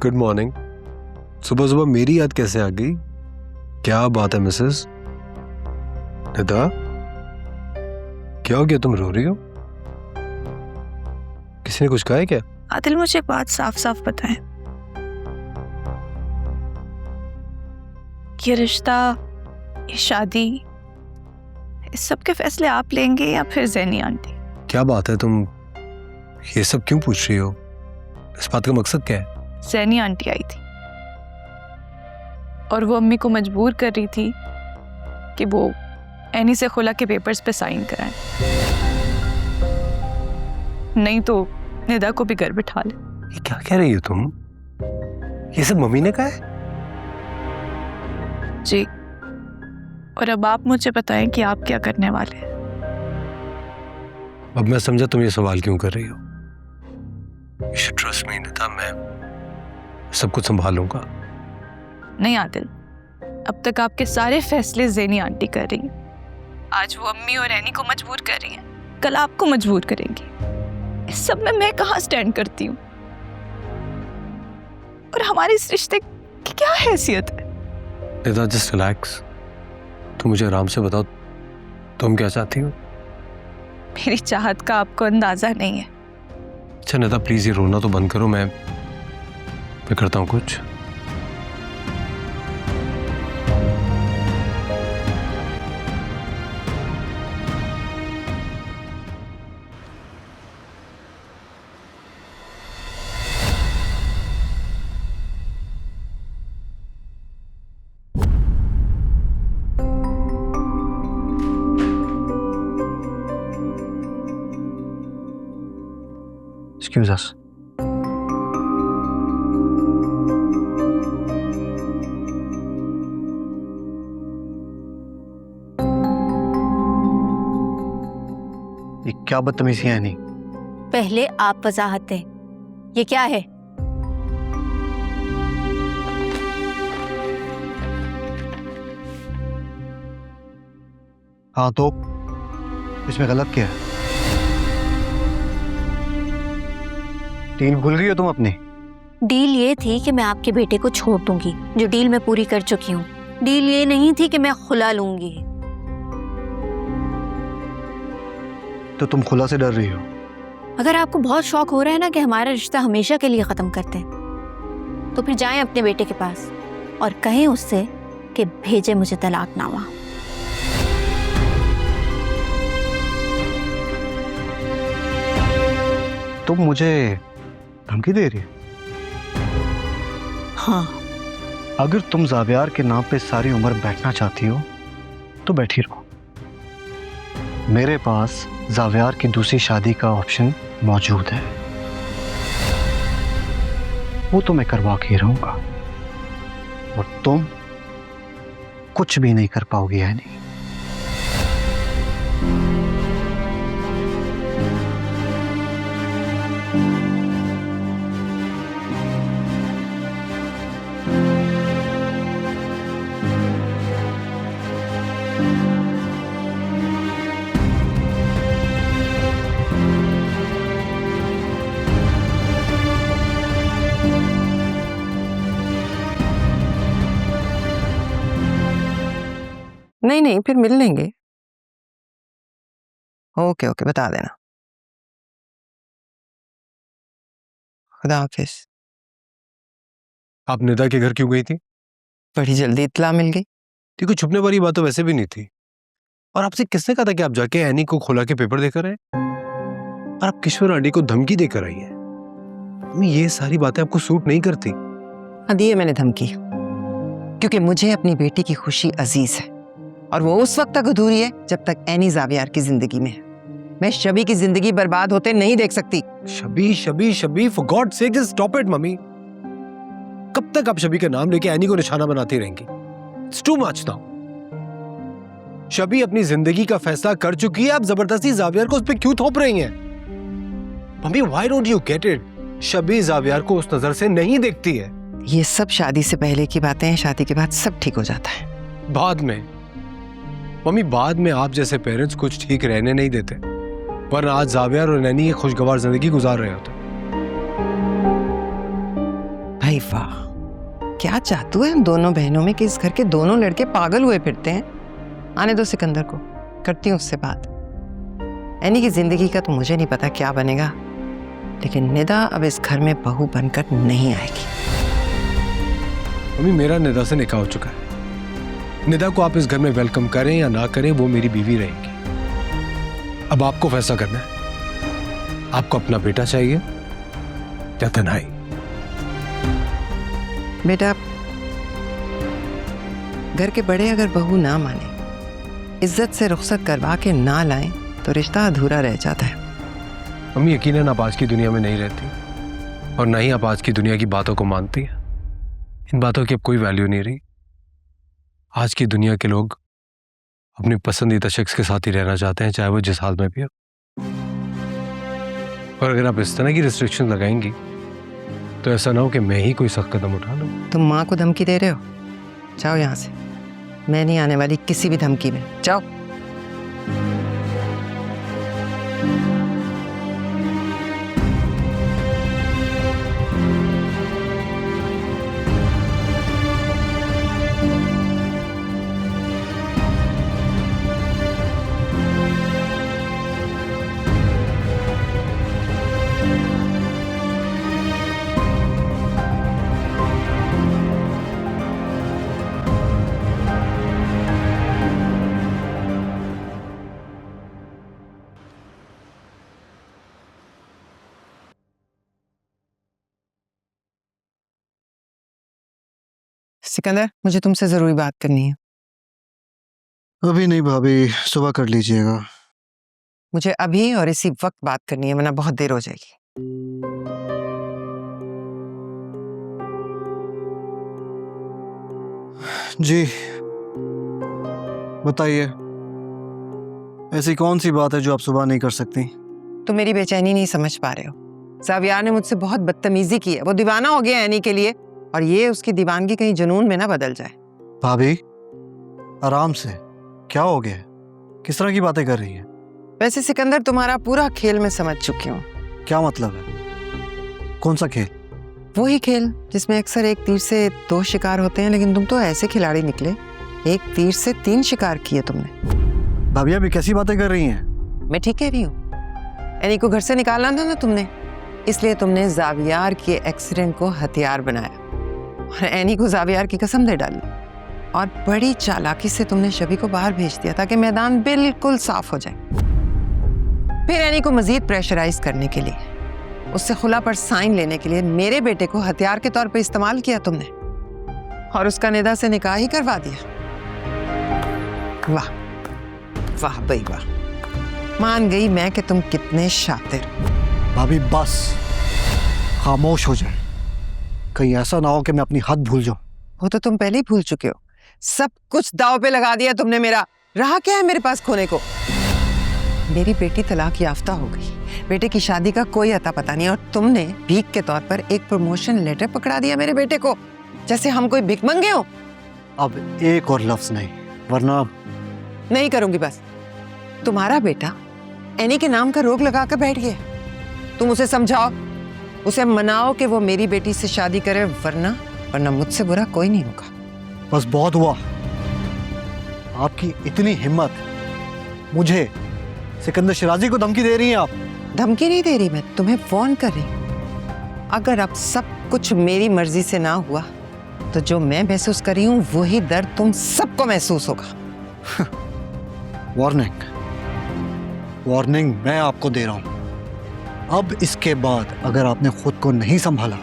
Good morning. सुबह सुबह मेरी याद कैसे आ गई? क्या बात है मिसेस निदा? क्या हो गया, तुम रो रही हो? किसी ने कुछ कहा है क्या? आदिल, मुझे एक बात साफ साफ बताएं, ये रिश्ता, ये शादी, इस सब के फैसले आप लेंगे या फिर ज़ैनी आंटी? क्या बात है, तुम ये सब क्यों पूछ रही हो? इस बात का मकसद क्या है? ज़ैनी आंटी आई थी और वो अम्मी को मजबूर कर रही थी कि वो एनी से खुला के पेपर्स पे साइन कराएं, नहीं तो निदा को भी घर बिठा ले। ये क्या कह रही हो तुम? ये सब मम्मी ने कहा है? जी, और अब आप मुझे बताएं कि आप क्या करने वाले हैं। अब मैं समझा तुम ये सवाल क्यों कर रही हो। You should trust me, Nida, मैं सब कुछ संभालूंगा। नहीं आदिल, अब तक आपके सारे फैसले ज़ैनी आंटी कर रही हैं। आज वो अम्मी और एनी को मजबूर कर रही हैं, कल आपको मजबूर करेंगी। इस सब में मैं कहाँ स्टैंड करती हूँ? और हमारे इस रिश्ते की क्या हैसियत है? Nida, just relax. तुम मुझे आराम से बताओ, तुम क्या चाहती हो? मेरी चाहत का आपको अंदाजा नहीं है। अच्छा निदा, प्लीज ये रोना तो बंद करो। मैं करता हूँ कुछ। Excuse us. ये क्या बदतमीजी है नहीं? पहले आप वजाहत दें, ये क्या है? हाँ तो इसमें गलत क्या है? डील भूल गई हो तुम अपनी? डील ये थी कि मैं आपके बेटे को छोड़ दूंगी, जो डील मैं पूरी कर चुकी हूँ। डील ये नहीं थी कि मैं खुला लूंगी। तो तुम खुला से डर रही हो? अगर आपको बहुत शौक हो रहा है ना कि हमारा रिश्ता हमेशा के लिए खत्म करते हैं, तो फिर जाएं अपने बेटे के पास और कहें उससे कि भेजे मुझे तलाकनामा। तुम मुझे धमकी दे रही हो? हाँ, अगर तुम जावियार के नाम पे सारी उम्र बैठना चाहती हो तो बैठी रहो। मेरे पास जावियार की दूसरी शादी का ऑप्शन मौजूद है, वो तो मैं करवा के रहूंगा और तुम कुछ भी नहीं कर पाओगी, है नहीं? नहीं नहीं, फिर मिल लेंगे। ओके ओके, बता देना। खुदा हाफिज। आप निदा के घर क्यों गई थी? बड़ी जल्दी इत्तला मिल गई। कोई छुपने वाली बात तो वैसे भी नहीं थी। और आपसे किसने कहा था कि आप जाके एनी को खुला के पेपर देकर आए? और आप किशोर आंटी को धमकी देकर आई है। ये सारी बातें आपको सूट नहीं करती। हाँ, दी है मैंने धमकी, क्योंकि मुझे अपनी बेटी की खुशी अजीज है और वो उस वक्त तक अधूरी है जब तक एनी जावियार की जिंदगी में है। मैं शबी की जिंदगी बर्बाद होते नहीं देख सकती। Shabi Shabi Shabi, for God sake just stop it mummy. कब तक आप शबी का नाम लेके एनी को निशाना बनाती रहेंगी? It's too much now. Shabi अपनी जिंदगी का फैसला कर चुकी है, आप जबरदस्ती जावियार को उस पर क्यों थोप रही हैं? Mummy, why don't you get it? Shabi जावियार को उस नजर से नहीं देखती है। ये सब शादी से पहले की बातें हैं, शादी के बाद सब ठीक हो जाता है। बाद में मम्मी, बाद में आप जैसे पेरेंट्स कुछ ठीक रहने नहीं देते, वरना आज जावियार और नैनी एक खुशगवार जिंदगी गुजार रहे होते। भाई वाह, क्या जादू है इन दोनों बहनों में कि इस घर के दोनों लड़के पागल हुए फिरते हैं। आने दो सिकंदर को, करती हूँ उससे बात। एनी की जिंदगी का तो मुझे नहीं पता क्या बनेगा, लेकिन निदा अब इस घर में बहू बनकर नहीं आएगी। मम्मी मेरा निदा से निकाह हो चुका है। निदा को आप इस घर में वेलकम करें या ना करें, वो मेरी बीवी रहेगी। अब आपको फैसला करना है, आपको अपना बेटा चाहिए या तन्हाई। बेटा, घर के बड़े अगर बहू ना माने, इज्जत से रुखसत करवा के ना लाएं तो रिश्ता अधूरा रह जाता है। मम्मी यकीनन आप आज की दुनिया में नहीं रहती और ना ही आप आज की दुनिया की बातों को मानती हैं। इन बातों की अब कोई वैल्यू नहीं रही। आज की दुनिया के लोग अपने पसंदीदा शख्स के साथ ही रहना चाहते हैं, चाहे वो जिस हाल में भी हो। और अगर आप इस तरह की रिस्ट्रिक्शन लगाएंगी तो ऐसा ना हो कि मैं ही कोई सख्त कदम उठा लूं। तुम माँ को धमकी दे रहे हो? जाओ यहाँ से, मैं नहीं आने वाली किसी भी धमकी में। जाओ। सिकंदर, मुझे तुमसे जरूरी बात करनी है। अभी नहीं भाभी, सुबह कर लीजिएगा। मुझे अभी और इसी वक्त बात करनी है, वरना बहुत देर हो जाएगी। जी बताइए, ऐसी कौन सी बात है जो आप सुबह नहीं कर सकती? तुम मेरी बेचैनी नहीं समझ पा रहे हो। ज़ावियार ने मुझसे बहुत बदतमीजी की है। वो दीवाना हो गया एनी के लिए, और ये उसकी दीवानगी कहीं जुनून में ना बदल जाए। भाभी आराम से, क्या हो गया? किस तरह की बातें कर रही हैं? वैसे सिकंदर, तुम्हारा पूरा खेल मैं समझ चुकी हूँ। क्या मतलब है? कौन सा खेल? वही खेल जिसमें अक्सर एक तीर से 2 शिकार होते हैं, लेकिन तुम तो ऐसे खिलाड़ी निकले, एक तीर से 3 शिकार किए तुमने। भाभी अभी कैसी बातें कर रही हैं? मैं ठीक कह रही हूँ। एनी को घर से निकालना था ना तुमने, इसलिए तुमने ज़ावियार के एक्सीडेंट को हथियार बनाया और एनी को ज़ावियार की कसम दे डाली, और बड़ी चालाकी से तुमने शबी को बाहर भेज दिया ताकि मैदान बिल्कुल साफ हो जाए। फिर एनी को मजीद प्रेशराइज करने के लिए, उससे खुला पर साइन लेने के लिए मेरे बेटे को हथियार के तौर पे इस्तेमाल किया तुमने, और उसका निदा से निकाह ही करवा दिया। वाह वाह भाई वाह, मान गई मैं कि तुम कितने शातिर। भाभी बस खामोश हो जाए, कहीं ऐसा ना हो कि मैं अपनी हद भूल जाऊं। वो तो तुम पहले ही भूल चुके हो। सब कुछ दांव पे लगा दिया तुमने मेरा। रहा क्या है मेरे पास खोने को? मेरी बेटी तलाक याफ्ता हो गई, बेटे की शादी का कोई अता पता नहीं, और तुमने भीख के तौर पर एक प्रमोशन लेटर पकड़ा दिया मेरे बेटे को, जैसे हम कोई भिखमंगे हो। अब एक और लफ्ज नहीं, वरना नहीं करूंगी बस। तुम्हारा बेटा एनी के नाम का रोग लगा कर बैठ गया। तुम उसे समझाओ, उसे मनाओ कि वो मेरी बेटी से शादी करे, वरना मुझसे बुरा कोई नहीं होगा। बस बहुत हुआ। आपकी इतनी हिम्मत, मुझे सिकंदर शिराजी को धमकी दे रही हैं आप? धमकी नहीं दे रही, मैं तुम्हें फोन कर रही हूं। अगर अब सब कुछ मेरी मर्जी से ना हुआ तो जो मैं महसूस कर रही हूं वही दर्द तुम सबको महसूस होगा। वार्निंग, वार्निंग मैं आपको दे रहा हूं। अब इसके बाद अगर आपने खुद को नहीं संभाला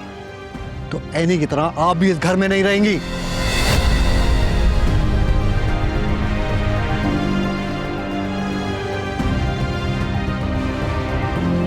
तो एनी की तरह आप भी इस घर में नहीं रहेंगी।